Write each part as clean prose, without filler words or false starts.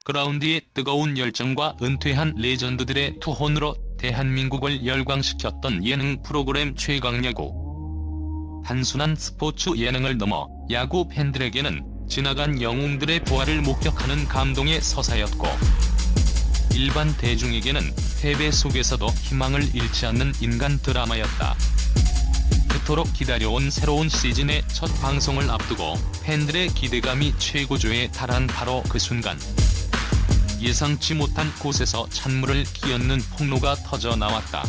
그라운드의 뜨거운 열정과 은퇴한 레전드들의 투혼으로 대한민국을 열광시켰던 예능 프로그램 최강야구. 단순한 스포츠 예능을 넘어 야구 팬들에게는 지나간 영웅들의 부활을 목격하는 감동의 서사였고, 일반 대중에게는 패배 속에서도 희망을 잃지 않는 인간 드라마였다. 그토록 기다려온 새로운 시즌의 첫 방송을 앞두고 팬들의 기대감이 최고조에 달한 바로 그 순간, 예상치 못한 곳에서 찬물을 끼얹는 폭로가 터져 나왔다.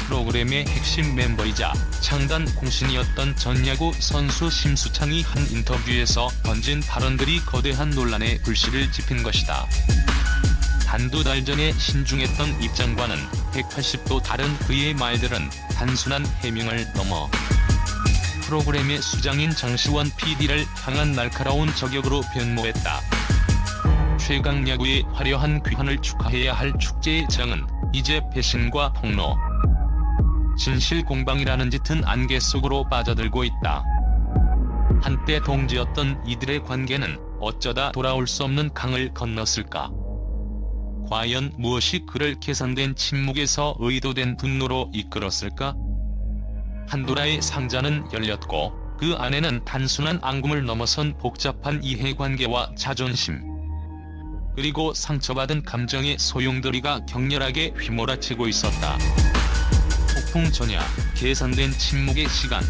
프로그램의 핵심 멤버이자 창단 공신이었던 전 야구 선수 심수창이 한 인터뷰에서 던진 발언들이 거대한 논란의 불씨를 지핀 것이다. 한두 달 전에 신중했던 입장과는 180도 다른 그의 말들은 단순한 해명을 넘어 프로그램의 수장인 장시원 PD를 향한 날카로운 저격으로 변모했다. 최강야구의 화려한 귀환을 축하해야 할 축제의 장은 이제 배신과 폭로, 진실 공방이라는 짙은 안개 속으로 빠져들고 있다. 한때 동지였던 이들의 관계는 어쩌다 돌아올 수 없는 강을 건넜을까? 과연 무엇이 그를 계산된 침묵에서 의도된 분노로 이끌었을까? 판도라의 상자는 열렸고 그 안에는 단순한 앙금을 넘어선 복잡한 이해관계와 자존심, 그리고 상처받은 감정의 소용돌이가 격렬하게 휘몰아치고 있었다. 폭풍 전야, 계산된 침묵의 시간.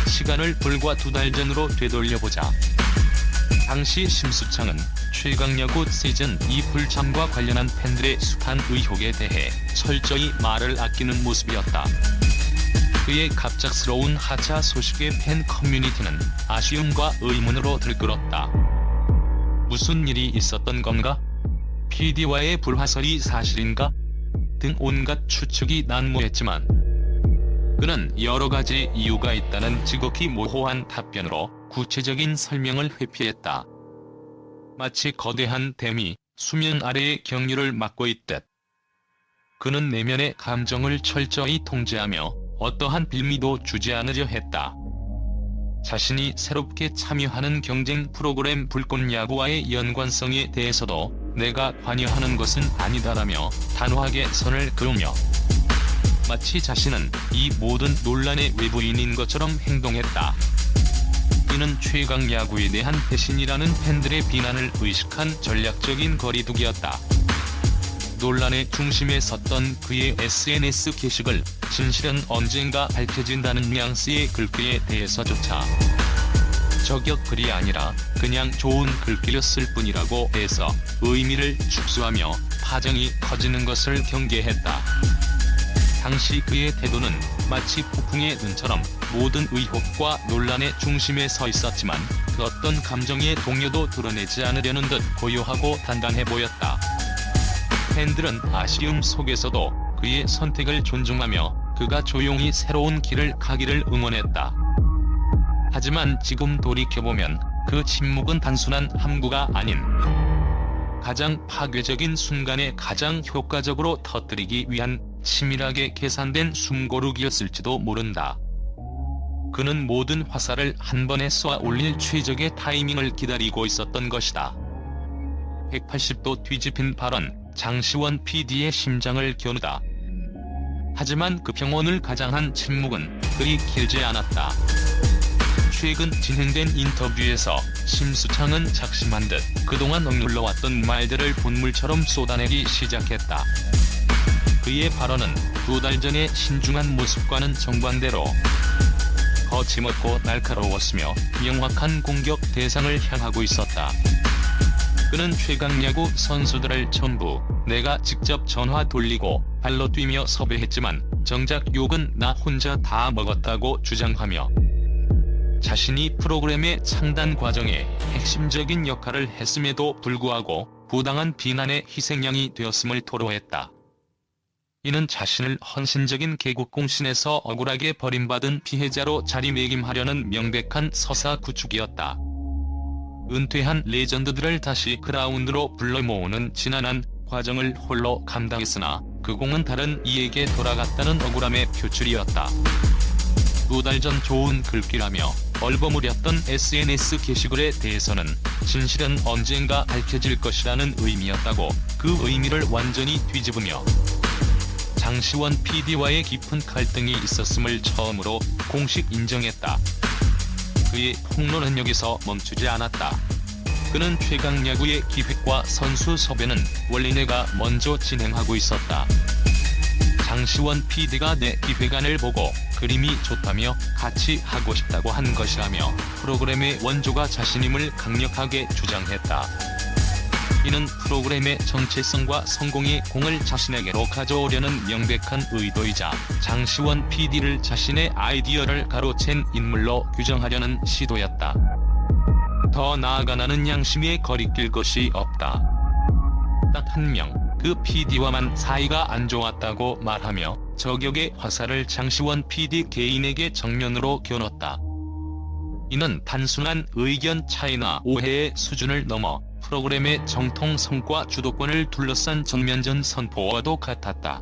시간을 불과 2달 전으로 되돌려보자. 당시 심수창은 최강야구 시즌2 불참과 관련한 팬들의 숱한 의혹에 대해 철저히 말을 아끼는 모습이었다. 그의 갑작스러운 하차 소식에 팬 커뮤니티는 아쉬움과 의문으로 들끓었다. 무슨 일이 있었던 건가? PD와의 불화설이 사실인가? 등 온갖 추측이 난무했지만, 그는 여러 가지 이유가 있다는 지극히 모호한 답변으로 구체적인 설명을 회피했다. 마치 거대한 댐이 수면 아래의 경류를 막고 있듯. 그는 내면의 감정을 철저히 통제하며 어떠한 빌미도 주지 않으려 했다. 자신이 새롭게 참여하는 경쟁 프로그램 불꽃야구와의 연관성에 대해서도 내가 관여하는 것은 아니다라며 단호하게 선을 그으며, 마치 자신은 이 모든 논란의 외부인인 것처럼 행동했다. 이는 최강야구에 대한 배신이라는 팬들의 비난을 의식한 전략적인 거리두기였다. 논란의 중심에 섰던 그의 SNS 게시글, 진실은 언젠가 밝혀진다는 뉘앙스의 글귀에 대해서조차 저격글이 아니라 그냥 좋은 글귀였을 뿐이라고 해서 의미를 축소하며 파장이 커지는 것을 경계했다. 당시 그의 태도는 마치 폭풍의 눈처럼 모든 의혹과 논란의 중심에 서 있었지만 그 어떤 감정의 동요도 드러내지 않으려는 듯 고요하고 단단해 보였다. 팬들은 아쉬움 속에서도 그의 선택을 존중하며 그가 조용히 새로운 길을 가기를 응원했다. 하지만 지금 돌이켜보면 그 침묵은 단순한 함구가 아닌 가장 파괴적인 순간에 가장 효과적으로 터뜨리기 위한 치밀하게 계산된 숨고르기였을지도 모른다. 그는 모든 화살을 한 번에 쏘아 올릴 최적의 타이밍을 기다리고 있었던 것이다. 180도 뒤집힌 발언, 장시원 PD의 심장을 겨누다. 하지만 그 평온을 가장한 침묵은 그리 길지 않았다. 최근 진행된 인터뷰에서 심수창은 작심한 듯 그동안 억눌러왔던 말들을 본물처럼 쏟아내기 시작했다. 그의 발언은 2달 전의 신중한 모습과는 정반대로 거침없고 날카로웠으며 명확한 공격 대상을 향하고 있었다. 그는 최강야구 선수들을 전부 내가 직접 전화 돌리고 발로 뛰며 섭외했지만 정작 욕은 나 혼자 다 먹었다고 주장하며, 자신이 프로그램의 창단 과정에 핵심적인 역할을 했음에도 불구하고 부당한 비난의 희생양이 되었음을 토로했다. 이는 자신을 헌신적인 개국공신에서 억울하게 버림받은 피해자로 자리매김하려는 명백한 서사 구축이었다. 은퇴한 레전드들을 다시 그라운드로 불러 모으는 지난한 과정을 홀로 감당했으나 그 공은 다른 이에게 돌아갔다는 억울함의 표출이었다. 두 달 전 좋은 글귀라며 얼버무렸던 SNS 게시글에 대해서는 진실은 언젠가 밝혀질 것이라는 의미였다고 그 의미를 완전히 뒤집으며 장시원 PD와의 깊은 갈등이 있었음을 처음으로 공식 인정했다. 그의 폭로는 여기서 멈추지 않았다. 그는 최강야구의 기획과 선수 섭외는 원래 내가 먼저 진행하고 있었다. 장시원 PD가 내 기획안을 보고 그림이 좋다며 같이 하고 싶다고 한 것이라며 프로그램의 원조가 자신임을 강력하게 주장했다. 이는 프로그램의 정체성과 성공의 공을 자신에게로 가져오려는 명백한 의도이자 장시원 PD를 자신의 아이디어를 가로챈 인물로 규정하려는 시도였다. 더 나아가 나는 양심에 거리낄 것이 없다. 딱 한 명, 그 PD와만 사이가 안 좋았다고 말하며 저격의 화살을 장시원 PD 개인에게 정면으로 겨눴다. 이는 단순한 의견 차이나 오해의 수준을 넘어 프로그램의 정통성과 주도권을 둘러싼 전면전 선포와도 같았다.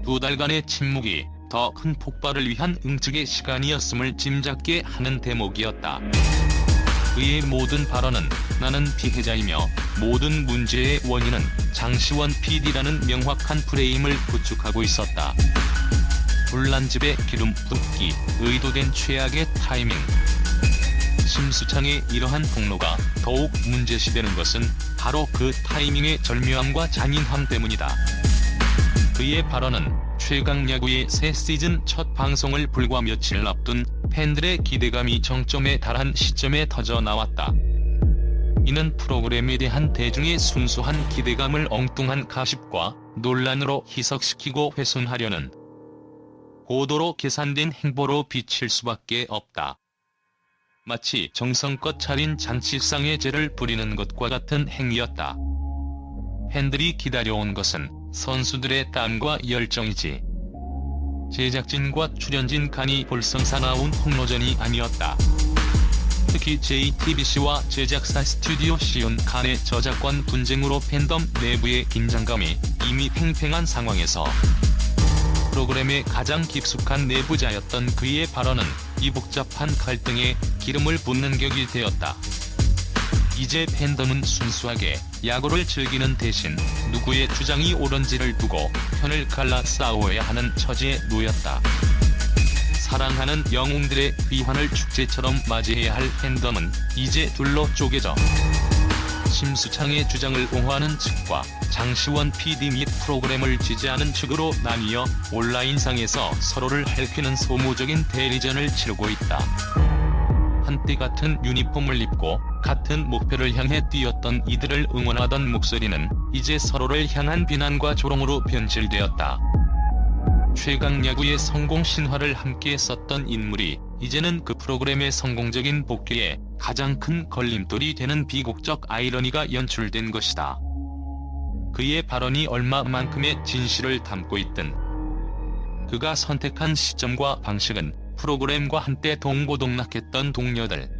두 달간의 침묵이 더 큰 폭발을 위한 응축의 시간이었음을 짐작게 하는 대목이었다. 그의 모든 발언은 나는 피해자이며 모든 문제의 원인은 장시원 PD라는 명확한 프레임을 구축하고 있었다. 불난집에 기름 붓기, 의도된 최악의 타이밍. 심수창의 이러한 폭로가 더욱 문제시되는 것은 바로 그 타이밍의 절묘함과 잔인함 때문이다. 그의 발언은 최강야구의 새 시즌 첫 방송을 불과 며칠 앞둔 팬들의 기대감이 정점에 달한 시점에 터져 나왔다. 이는 프로그램에 대한 대중의 순수한 기대감을 엉뚱한 가십과 논란으로 희석시키고 훼손하려는 고도로 계산된 행보로 비칠 수밖에 없다. 마치 정성껏 차린 잔치상에 재를 부리는 것과 같은 행위였다. 팬들이 기다려온 것은 선수들의 땀과 열정이지 제작진과 출연진 간이 볼썽사나운 폭로전이 아니었다. 특히 JTBC와 제작사 스튜디오 시온 간의 저작권 분쟁으로 팬덤 내부의 긴장감이 이미 팽팽한 상황에서 프로그램의 가장 깊숙한 내부자였던 그의 발언은 이 복잡한 갈등에 기름을 붓는 격이 되었다. 이제 팬덤은 순수하게 야구를 즐기는 대신 누구의 주장이 옳은지를 두고 편을 갈라 싸워야 하는 처지에 놓였다. 사랑하는 영웅들의 귀환을 축제처럼 맞이해야 할 팬덤은 이제 둘로 쪼개져 심수창의 주장을 옹호하는 측과 장시원 PD 및 프로그램을 지지하는 측으로 나뉘어 온라인상에서 서로를 핥히는 소모적인 대리전을 치르고 있다. 한때 같은 유니폼을 입고 같은 목표를 향해 뛰었던 이들을 응원하던 목소리는 이제 서로를 향한 비난과 조롱으로 변질되었다. 최강야구의 성공 신화를 함께 썼던 인물이 이제는 그 프로그램의 성공적인 복귀에 가장 큰 걸림돌이 되는 비극적 아이러니가 연출된 것이다. 그의 발언이 얼마만큼의 진실을 담고 있든 그가 선택한 시점과 방식은 프로그램과 한때 동고동락했던 동료들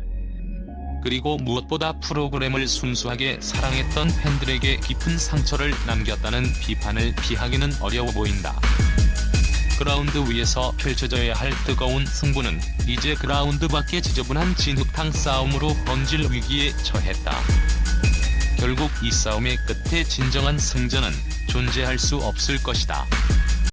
그리고 무엇보다 프로그램을 순수하게 사랑했던 팬들에게 깊은 상처를 남겼다는 비판을 피하기는 어려워 보인다. 그라운드 위에서 펼쳐져야 할 뜨거운 승부는 이제 그라운드 밖의 지저분한 진흙탕 싸움으로 번질 위기에 처했다. 결국 이 싸움의 끝에 진정한 승자는 존재할 수 없을 것이다.